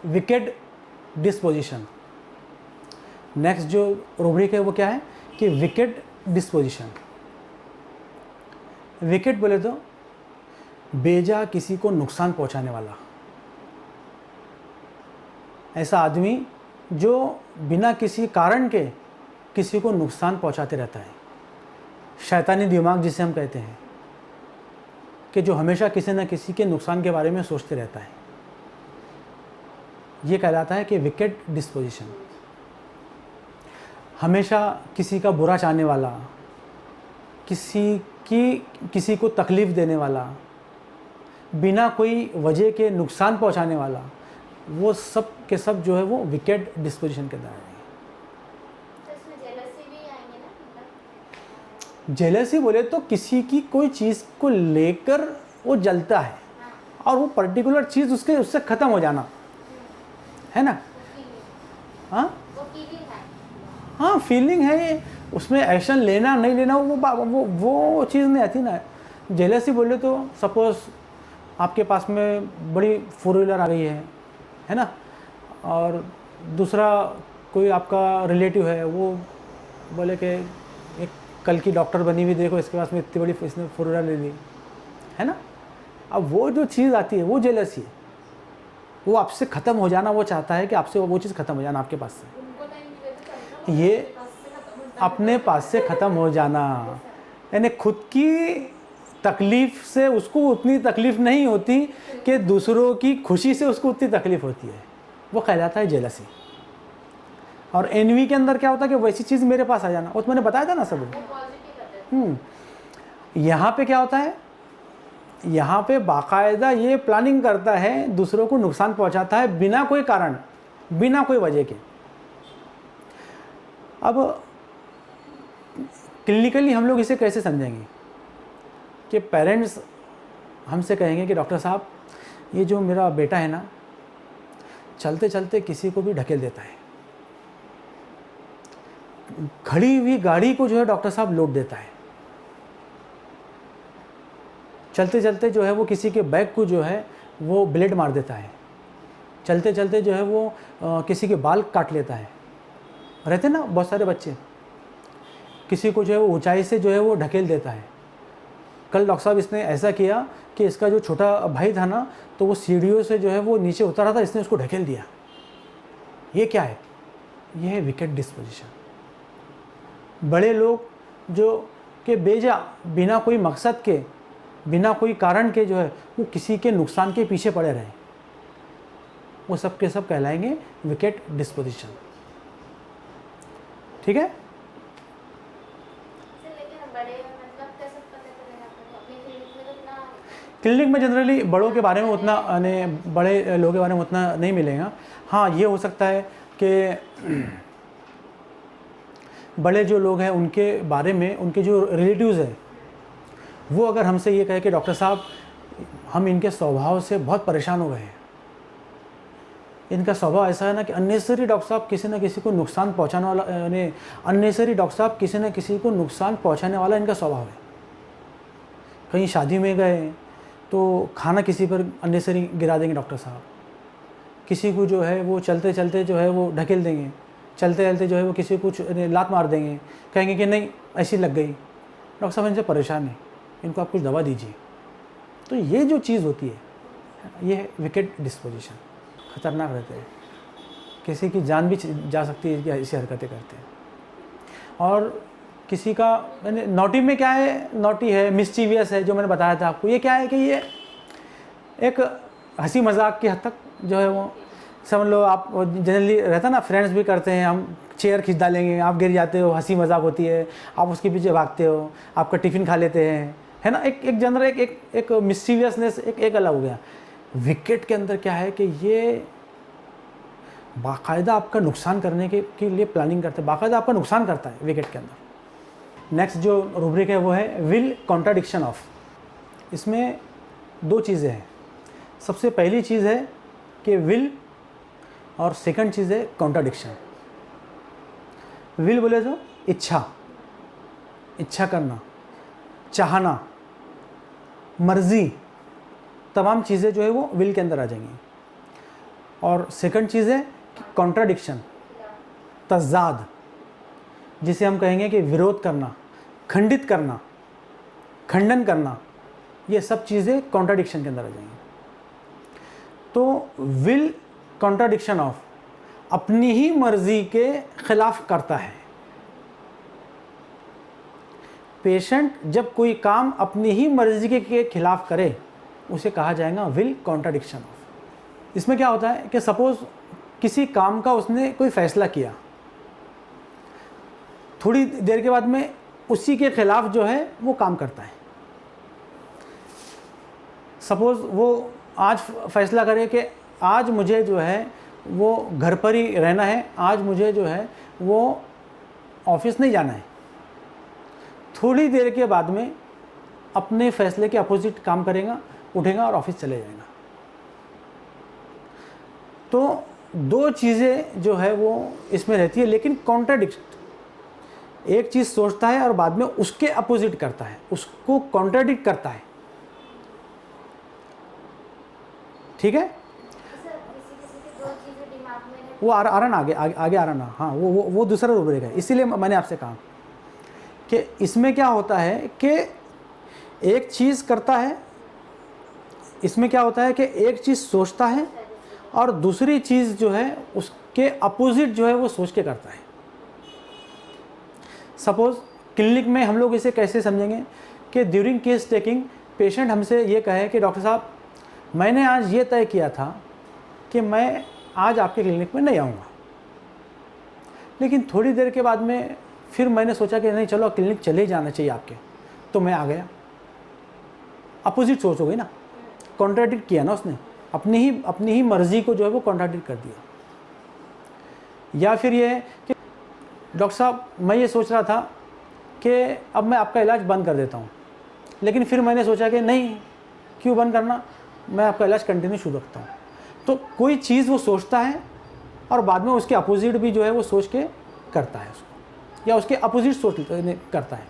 Wicket disposition. Next जो rubric है वो क्या है कि विकेट डिस्पोजिशन। विकेट बोले तो बेजा किसी को नुकसान पहुंचाने वाला, ऐसा आदमी जो बिना किसी कारण के किसी को नुकसान पहुंचाते रहता है। शैतानी दिमाग जिसे हम कहते हैं, कि जो हमेशा किसी न किसी के नुकसान के बारे में सोचते रहता है, ये कहलाता है कि विकेट डिस्पोजिशन। हमेशा किसी का बुरा चाहने वाला, किसी को तकलीफ़ देने वाला, बिना कोई वजह के नुकसान पहुंचाने वाला, वो सब के सब जो है वो विकेट डिस्पोजिशन के अंदर आएंगे। जेलसी बोले तो किसी की कोई चीज़ को लेकर वो जलता है और वो पर्टिकुलर चीज़ उससे ख़त्म हो जाना है ना। हाँ हाँ, फीलिंग है ये, उसमें एक्शन लेना नहीं लेना वो चीज़ नहीं आती ना। जेलसी बोले तो सपोज़ आपके पास में बड़ी 4 व्हीलर आ गई है ना, और दूसरा कोई आपका रिलेटिव है, वो बोले कि एक कल की डॉक्टर बनी हुई, देखो इसके पास में इतनी बड़ी इसने 4 व्हीलर ले ली है ना। अब वो जो चीज़ आती है वो जेलसी है, वो आपसे ख़त्म हो जाना, वो चाहता है कि आपसे वो चीज़ ख़त्म हो जाना आपके पास से, ये अपने पास से ख़त्म हो जाना। यानी खुद की तकलीफ़ से उसको उतनी तकलीफ़ नहीं होती कि दूसरों की खुशी से उसको उतनी तकलीफ़ होती है, वो कहलाता है जेलसी। और एनवी के अंदर क्या होता है कि वैसी चीज़ मेरे पास आ जाना, वो तो मैंने बताया था ना सब। यहाँ पे क्या होता है, यहाँ पे बाकायदा ये प्लानिंग करता है, दूसरों को नुकसान पहुँचाता है बिना कोई कारण, बिना कोई वजह के। अब क्लिनिकली हम लोग इसे कैसे समझेंगे कि पेरेंट्स हमसे कहेंगे कि डॉक्टर साहब, ये जो मेरा बेटा है ना, चलते चलते किसी को भी ढकेल देता है, खड़ी हुई गाड़ी को जो है डॉक्टर साहब लोड देता है, चलते चलते जो है वो किसी के बैग को जो है वो ब्लेड मार देता है, चलते चलते जो है वो किसी के बाल काट लेता है। रहते ना बहुत सारे बच्चे, किसी को जो है वो ऊंचाई से जो है वो ढकेल देता है। कल डॉक्टर साहब इसने ऐसा किया कि इसका जो छोटा भाई था ना, तो वो सीढ़ियों से जो है वो नीचे उतरा था, इसने उसको ढकेल दिया। ये क्या है? ये है विकेट डिस्पोजिशन। बड़े लोग जो कि बेजा बिना कोई मकसद के, बिना कोई कारण के जो है वो किसी के नुकसान के पीछे पड़े रहे, वो सब के सब कहलाएंगे विकेट डिस्पोजिशन। ठीक है। क्लिनिक में जनरली बड़ों के बारे में उतना, यानी बड़े लोगों के बारे में उतना नहीं मिलेगा। हाँ, ये हो सकता है कि बड़े जो लोग हैं उनके बारे में, उनके जो रिलेटिव्स हैं, वो अगर हमसे ये कहे कि डॉक्टर साहब, हम इनके स्वभाव से बहुत परेशान हो गए हैं, इनका स्वभाव ऐसा है ना कि अननेसेसरी डॉक्टर साहब किसी न किसी को नुकसान पहुंचाने वाला, यानी अननेसेसरी डॉक्टर साहब किसी न किसी को नुकसान पहुंचाने वाला इनका स्वभाव है। कहीं शादी में गए तो खाना किसी पर अननेसेसरी गिरा देंगे डॉक्टर साहब, किसी को जो है वो चलते चलते जो है वो ढकेल देंगे, चलते चलते जो है वो किसी को लात मार देंगे, कहेंगे कि नहीं ऐसी लग गई, डॉक्टर साहब इनसे परेशान है, इनको आप कुछ दवा दीजिए। तो ये जो चीज़ होती है, ये है विकेट डिस्पोजिशन। ख़तरनाक रहते हैं, किसी की जान भी जा सकती है ऐसी हरकतें करते हैं। और किसी का, मैंने नॉटी में क्या है, नॉटी है, मिस्चीवियस है, जो मैंने बताया था आपको। ये क्या है कि ये एक हंसी मजाक की हद तक जो है वो समझ लो। आप जनरली रहता ना, फ्रेंड्स भी करते हैं, हम चेयर खींच डालेंगे, आप गिर जाते हो, हंसी मजाक होती है, आप उसके पीछे भागते हो, आपका टिफ़िन खा लेते हैं, है ना। एक जनरल एक मिस्चीवियसनेस एक अलग हो गया। विकेट के अंदर क्या है कि ये बाकायदा आपका नुकसान करने के लिए प्लानिंग करता है, बाकायदा आपका नुकसान करता है विकेट के अंदर। नेक्स्ट जो रूब्रिक है वो है विल कॉन्ट्राडिक्शन ऑफ। इसमें 2 चीज़ें हैं। सबसे पहली चीज़ है कि विल, और सेकंड चीज़ है कॉन्ट्राडिक्शन। विल बोले तो इच्छा करना, चाहना, मर्जी, तमाम चीज़ें जो है वो विल के अंदर आ जाएंगी। और सेकंड चीज़ है कॉन्ट्राडिक्शन, तज़ाद, जिसे हम कहेंगे कि विरोध करना, खंडित करना, खंडन करना, ये सब चीज़ें कॉन्ट्राडिक्शन के अंदर आ जाएंगी। तो विल कॉन्ट्राडिक्शन ऑफ, अपनी ही मर्जी के खिलाफ करता है। पेशेंट जब कोई काम अपनी ही मर्जी के खिलाफ करे उसे कहा जाएगा विल कॉन्ट्राडिक्शन ऑफ। इसमें क्या होता है कि सपोज किसी काम का उसने कोई फैसला किया, थोड़ी देर के बाद में उसी के खिलाफ जो है वो काम करता है। सपोज वो आज फैसला करे कि आज मुझे जो है वो घर पर ही रहना है, आज मुझे जो है वो ऑफिस नहीं जाना है। थोड़ी देर के बाद में अपने फैसले के अपोजिट काम करेगा, उठेगा और ऑफिस चले जाएगा। तो दो चीज़ें जो है वो इसमें रहती है, लेकिन कॉन्ट्राडिक्ट, एक चीज़ सोचता है और बाद में उसके अपोजिट करता है, उसको कॉन्ट्राडिक्ट करता है। ठीक है, वो आ रहा ना, आगे आ रहा ना। हाँ, वो दूसरा रूब्रिक है, इसीलिए मैंने आपसे कहा कि इसमें क्या होता है कि एक चीज़ करता है, इसमें क्या होता है कि एक चीज़ सोचता है और दूसरी चीज़ जो है उसके अपोजिट जो है वो सोच के करता है। सपोज क्लिनिक में हम लोग इसे कैसे समझेंगे कि ड्यूरिंग केस टेकिंग पेशेंट हमसे ये कहे कि डॉक्टर साहब मैंने आज ये तय किया था कि मैं आज आपके क्लिनिक में नहीं आऊँगा, लेकिन थोड़ी देर के बाद में फिर मैंने सोचा कि नहीं चलो क्लिनिक चले ही जाना चाहिए आपके, तो मैं आ गया। अपोजिट सोच हो गई ना, कॉन्ट्राडिक्ट किया ना उसने, अपनी ही मर्जी को जो है वो कॉन्ट्राडिक्ट कर दिया। या फिर ये है कि डॉक्टर साहब मैं ये सोच रहा था कि अब मैं आपका इलाज बंद कर देता हूँ, लेकिन फिर मैंने सोचा कि नहीं, क्यों बंद करना, मैं आपका इलाज कंटिन्यू शुरू रखता हूँ। तो कोई चीज़ वो सोचता है और बाद में उसके अपोजिट भी जो है वो सोच के करता है उसको, या उसके अपोजिट सोच करता है।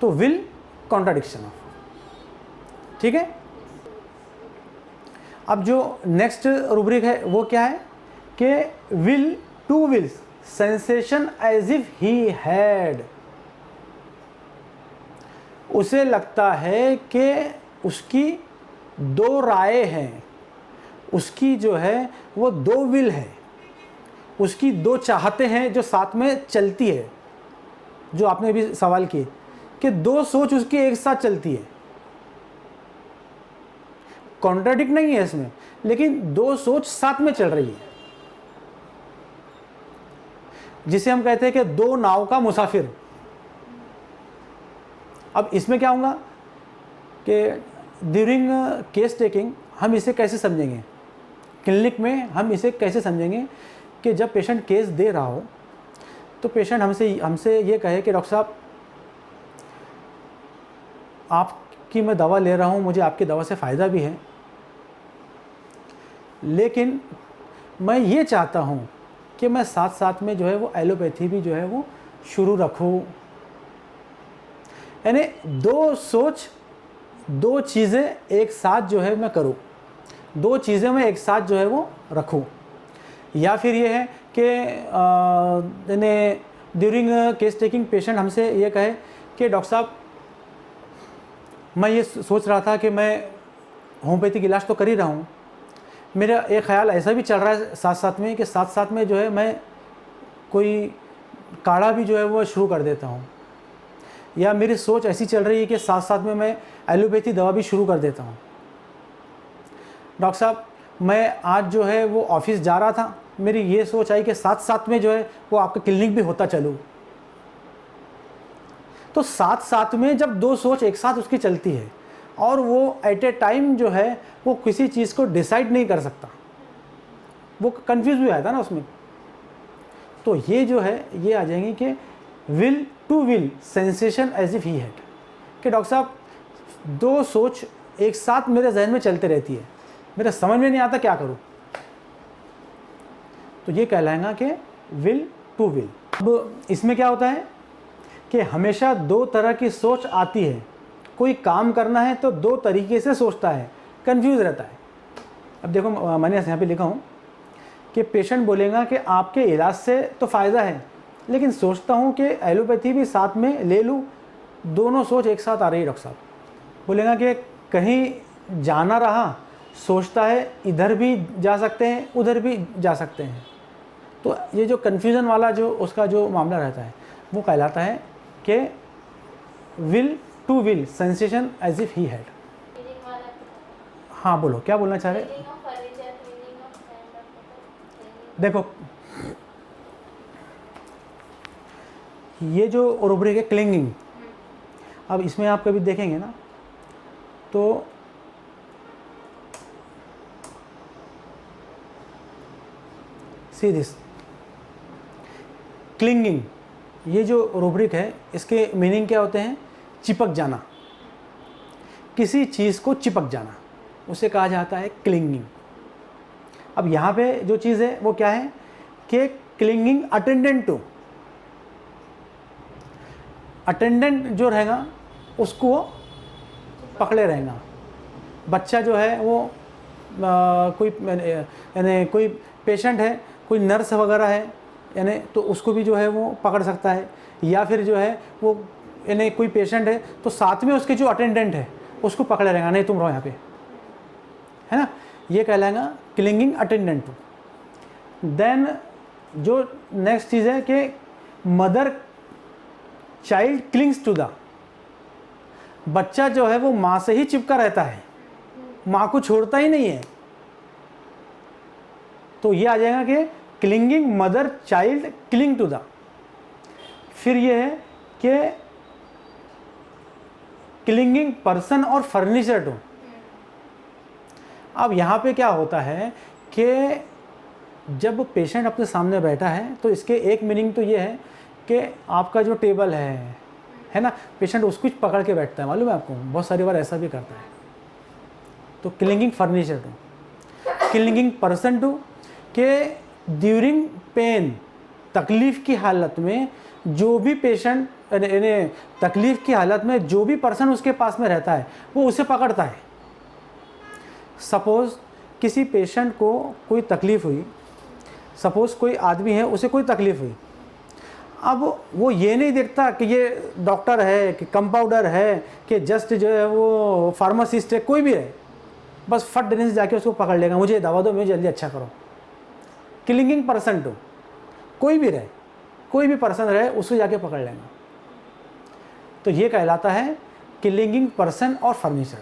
तो विल कॉन्ट्राडिक्शन ऑफ। ठीक है, अब जो नेक्स्ट रूब्रिक है वो क्या है कि will to wills, sensation as if he had, उसे लगता है कि उसकी दो राय हैं, उसकी जो है वो दो विल है, उसकी दो चाहते हैं जो साथ में चलती है। जो आपने भी सवाल किए कि दो सोच उसकी एक साथ चलती है, कॉन्ट्राडिक्ट नहीं है इसमें, लेकिन दो सोच साथ में चल रही है, जिसे हम कहते हैं कि दो नाव का मुसाफिर। अब इसमें क्या होगा कि ड्यूरिंग केस टेकिंग हम इसे कैसे समझेंगे, क्लिनिक में हम इसे कैसे समझेंगे कि जब पेशेंट केस दे रहा हो तो पेशेंट हमसे ये कहे कि डॉक्टर साहब आपकी मैं दवा ले रहा हूँ, मुझे आपकी दवा से फ़ायदा भी है, लेकिन मैं ये चाहता हूँ कि मैं साथ साथ में जो है वो एलोपैथी भी जो है वो शुरू रखूँ। यानी दो सोच, दो चीज़ें एक साथ जो है मैं करूँ, दो चीज़ें मैं एक साथ जो है वो रखूँ। या फिर ये है कि ड्यूरिंग केस टेकिंग पेशेंट हमसे ये कहे कि डॉक्टर साहब मैं ये सोच रहा था कि मैं होम्योपैथिक इलाज तो कर ही रहा हूँ, मेरा एक ख्याल ऐसा भी चल रहा है साथ साथ में कि साथ साथ में जो है मैं कोई काढ़ा भी जो है वो शुरू कर देता हूँ, या मेरी सोच ऐसी चल रही है कि साथ साथ में मैं एलोपैथी दवा भी शुरू कर देता हूँ। डॉक्टर साहब मैं आज जो है वो ऑफिस जा रहा था, मेरी ये सोच आई कि साथ साथ में जो है वो आपका क्लिनिक भी होता चलूँ। तो साथ साथ में जब दो सोच एक साथ उसकी चलती है और वो एट ए टाइम जो है वो किसी चीज़ को डिसाइड नहीं कर सकता, वो कंफ्यूज भी आता ना उसमें, तो ये जो है ये आ जाएंगी कि will to will, sensation as if he had, कि डॉक्टर साहब दो सोच एक साथ मेरे जहन में चलते रहती है, मेरे समझ में नहीं आता क्या करूं, तो ये कहलाएगा कि विल टू विल। अब इसमें क्या होता है कि हमेशा दो तरह की सोच आती है, कोई काम करना है तो दो तरीके से सोचता है, कंफ्यूज रहता है। अब देखो मैंने यहाँ पे लिखा हूँ कि पेशेंट बोलेगा कि आपके इलाज से तो फ़ायदा है, लेकिन सोचता हूँ कि एलोपैथी भी साथ में ले लूँ, दोनों सोच एक साथ आ रही है डॉक्टर साहब। बोलेगा कि कहीं जाना रहा, सोचता है इधर भी जा सकते हैं उधर भी जा सकते हैं। तो ये जो कन्फ्यूज़न वाला जो उसका जो मामला रहता है वो कहलाता है कि will to will sensation as if he had. हाँ बोलो, क्या बोलना चाह रहे? देखो ये जो रूब्रिक है क्लिंगिंग, अब इसमें आप कभी देखेंगे ना तो सी दिस क्लिंगिंग, ये जो रूब्रिक है इसके मीनिंग क्या होते हैं? चिपक जाना, किसी चीज़ को चिपक जाना, उसे कहा जाता है क्लिंगिंग। अब यहाँ पे जो चीज़ है वो क्या है कि क्लिंगिंग अटेंडेंट टू, अटेंडेंट जो रहेगा उसको पकड़े रहेगा। बच्चा जो है वो कोई यानी कोई पेशेंट है, कोई नर्स वगैरह है यानी, तो उसको भी जो है वो पकड़ सकता है, या फिर जो है वो यानी कोई पेशेंट है तो साथ में उसके जो अटेंडेंट है उसको पकड़े रहेगा, नहीं तुम रहो यहाँ पे, है ना। ये कहलाएगा क्लिंगिंग अटेंडेंट टू। देन जो नेक्स्ट चीज़ है कि mother child clings to the, बच्चा जो है वो माँ से ही चिपका रहता है, माँ को छोड़ता ही नहीं है। तो ये आ जाएगा कि clinging mother child cling to the. फिर ये है कि क्लिंगिंग पर्सन और फर्नीचर टू। अब यहाँ पे क्या होता है कि जब पेशेंट अपने सामने बैठा है तो इसके एक मीनिंग तो ये है कि आपका जो टेबल है ना, पेशेंट उसको पकड़ के बैठता है, मालूम है आपको, बहुत सारी बार ऐसा भी करता है। तो clinging furniture to. Clinging person to के ड्यूरिंग पेन, तकलीफ़ की हालत में जो भी पेशेंट तकलीफ़ की हालत में जो भी पर्सन उसके पास में रहता है वो उसे पकड़ता है। सपोज़ किसी पेशेंट को कोई तकलीफ़ हुई, सपोज़ कोई आदमी है उसे कोई तकलीफ़ हुई, अब वो ये नहीं देखता कि ये डॉक्टर है कि कंपाउंडर है कि जस्ट जो है वो फार्मासिस्ट है, कोई भी है, बस फट देने से जाके उसको पकड़ लेगा, मुझे दवा दो, मुझे जल्दी अच्छा करो। क्लिंगिंग पर्सन टू, कोई भी रहे, कोई भी पर्सन रहे उसको जाके पकड़ लेगा। तो ये कहलाता है क्लिंगिंग पर्सन और फर्नीचर।